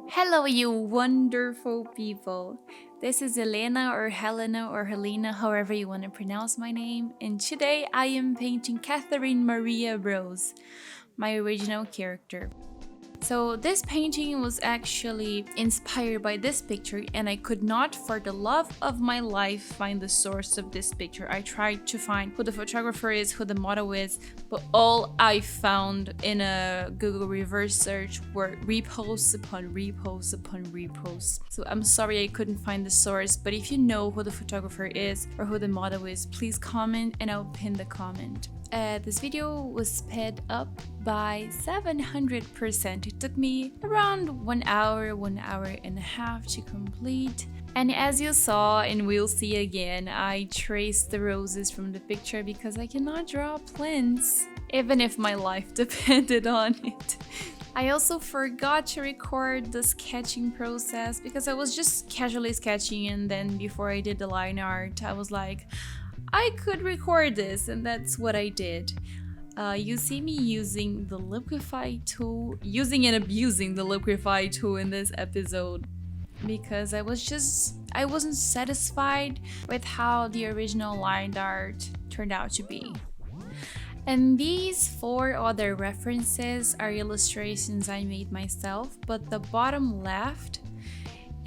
Hello, you wonderful people. This is Helena or Helena or Helena, however you want to pronounce my name, and today I am painting Catherine Maria Rose, my original character. So this painting was actually inspired by this picture, and I could not for the love of my life find the source of this picture. I tried to find who the photographer is, who the model is, but all I found in a Google reverse search were reposts upon reposts upon reposts. So I'm sorry I couldn't find the source, but if you know who the photographer is or who the model is, please comment and I'll pin the comment. This video was sped up by 700%. It took me around 1 hour, 1 hour and a half to complete. And as you saw and we'll see again, I traced the roses from the picture because I cannot draw plants, even if my life depended on it. I also forgot to record the sketching process because I was just casually sketching, and then before I did the line art, I was like, I could record this, and that's what I did. You see me using the liquify tool, using and abusing the liquify tool in this episode because I wasn't satisfied with how the original line art turned out to be. And these 4 other references are illustrations I made myself, but the bottom left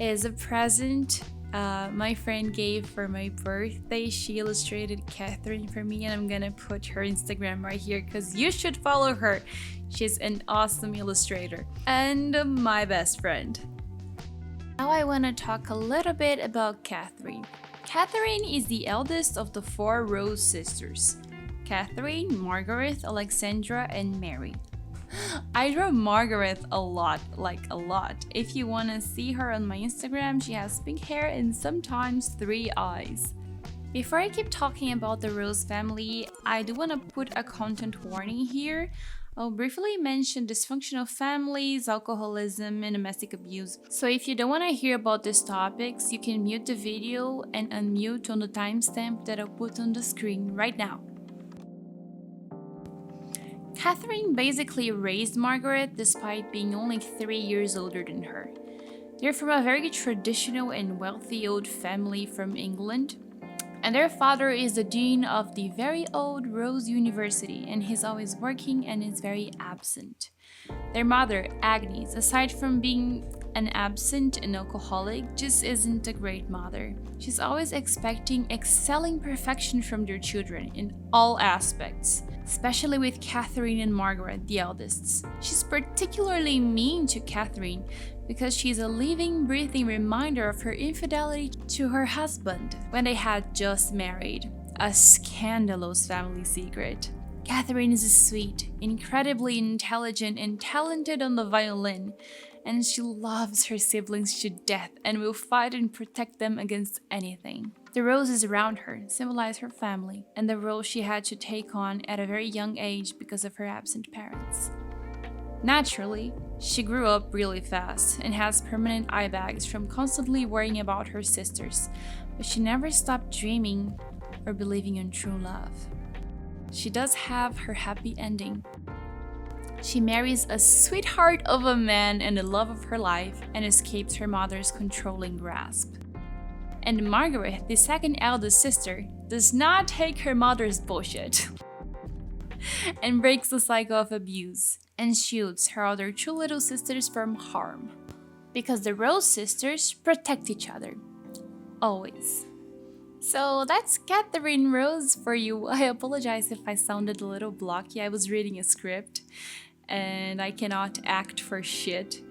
is a present my friend gave for my birthday. She illustrated Catherine for me, and I'm gonna put her Instagram right here because you should follow her. She's an awesome illustrator and my best friend. Now I want to talk a little bit about Catherine. Catherine is the eldest of the 4 Rose sisters: Catherine, Margaret, Alexandra, and Mary. I draw Margaret a lot, like a lot. If you want to see her on my Instagram, she has pink hair and sometimes 3 eyes. Before I keep talking about the Rose family, I do want to put a content warning here. I'll briefly mention dysfunctional families, alcoholism, and domestic abuse. So if you don't want to hear about these topics, you can mute the video and unmute on the timestamp that I'll put on the screen right now. Catherine basically raised Margaret despite being only 3 years older than her. They're from a very traditional and wealthy old family from England, and their father is the dean of the very old Rose University, and he's always working and is very absent. Their mother, Agnes, aside from being an absent and alcoholic, just isn't a great mother. She's always expecting excelling perfection from their children in all aspects, especially with Catherine and Margaret, the eldest. She's particularly mean to Catherine because she's a living, breathing reminder of her infidelity to her husband when they had just married, a scandalous family secret. Catherine is sweet, incredibly intelligent, and talented on the violin, and she loves her siblings to death and will fight and protect them against anything. The roses around her symbolize her family and the role she had to take on at a very young age because of her absent parents. Naturally, she grew up really fast and has permanent eye bags from constantly worrying about her sisters, but she never stopped dreaming or believing in true love. She does have her happy ending. She marries a sweetheart of a man and the love of her life and escapes her mother's controlling grasp. And Margaret, the second eldest sister, does not take her mother's bullshit and breaks the cycle of abuse and shields her other 2 little sisters from harm. Because the Rose sisters protect each other. Always. So that's Catherine Rose for you. I apologize if I sounded a little blocky. I was reading a script and I cannot act for shit.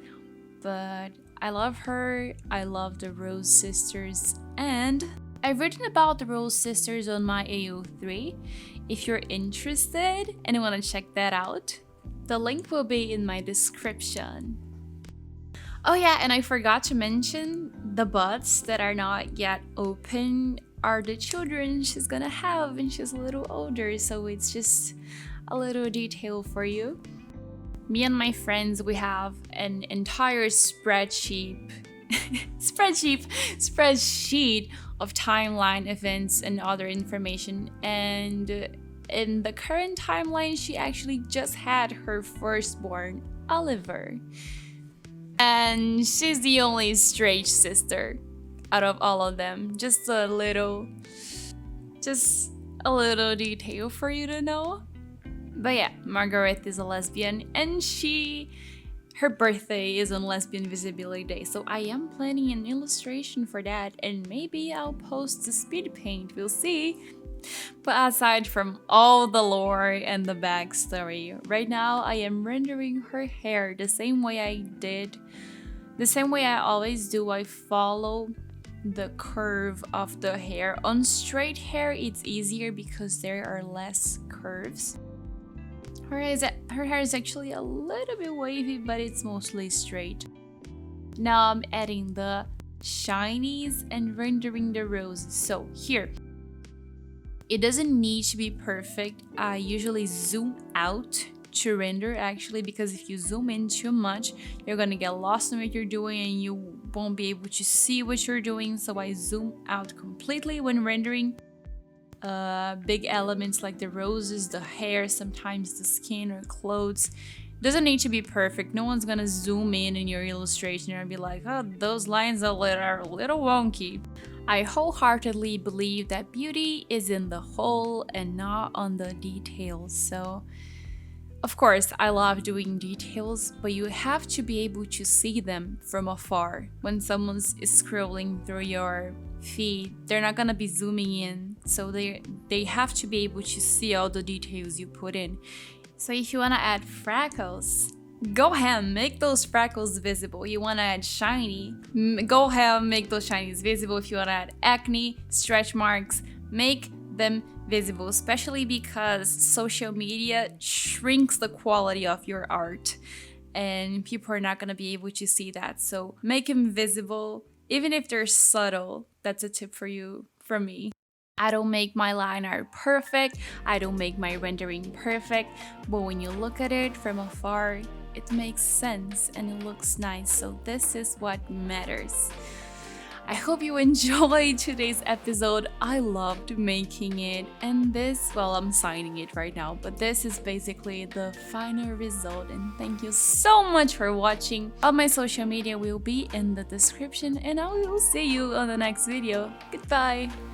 But I love her, I love the Rose sisters, and I've written about the Rose sisters on my AO3. If you're interested and want to check that out, the link will be in my description. Oh yeah, and I forgot to mention the buds that are not yet open are the children she's gonna have when she's a little older, so it's just a little detail for you. Me and my friends, we have an entire spreadsheet of timeline events and other information, and in the current timeline she actually just had her firstborn, Oliver. And she's the only straight sister out of all of them. Just a little detail for you to know. But yeah, Margaret is a lesbian, and her birthday is on Lesbian Visibility Day, so I am planning an illustration for that, and maybe I'll post the speed paint, we'll see. But aside from all the lore and the backstory, right now I am rendering her hair the same way I always do. I follow the curve of the hair. On straight hair, it's easier because there are less curves. Her hair is actually a little bit wavy, but it's mostly straight. Now I'm adding the shinies and rendering the roses. So here, it doesn't need to be perfect. I usually zoom out to render actually, because if you zoom in too much, you're gonna get lost in what you're doing and you won't be able to see what you're doing. So I zoom out completely when rendering. Big elements like the roses, the hair, sometimes the skin or clothes. Doesn't need to be perfect. No one's gonna zoom in your illustration and be like, oh, those lines are a little wonky. I wholeheartedly believe that beauty is in the whole and not on the details. So of course, I love doing details, but you have to be able to see them from afar. When someone's scrolling through your feed, they're not gonna be zooming in, so they have to be able to see all the details you put in. So if you wanna add freckles, go ahead, make those freckles visible. You wanna add shiny, go ahead, make those shinies visible. If you wanna add acne, stretch marks, make them visible, especially because social media shrinks the quality of your art and people are not going to be able to see that. So make them visible, even if they're subtle. That's a tip for you from me. I don't make my line art perfect, I don't make my rendering perfect, but when you look at it from afar, it makes sense and it looks nice. So this is what matters. I hope you enjoyed today's episode. I loved making it, and this, well, I'm signing it right now, but this is basically the final result, and thank you so much for watching. All my social media will be in the description, and I will see you on the next video. Goodbye!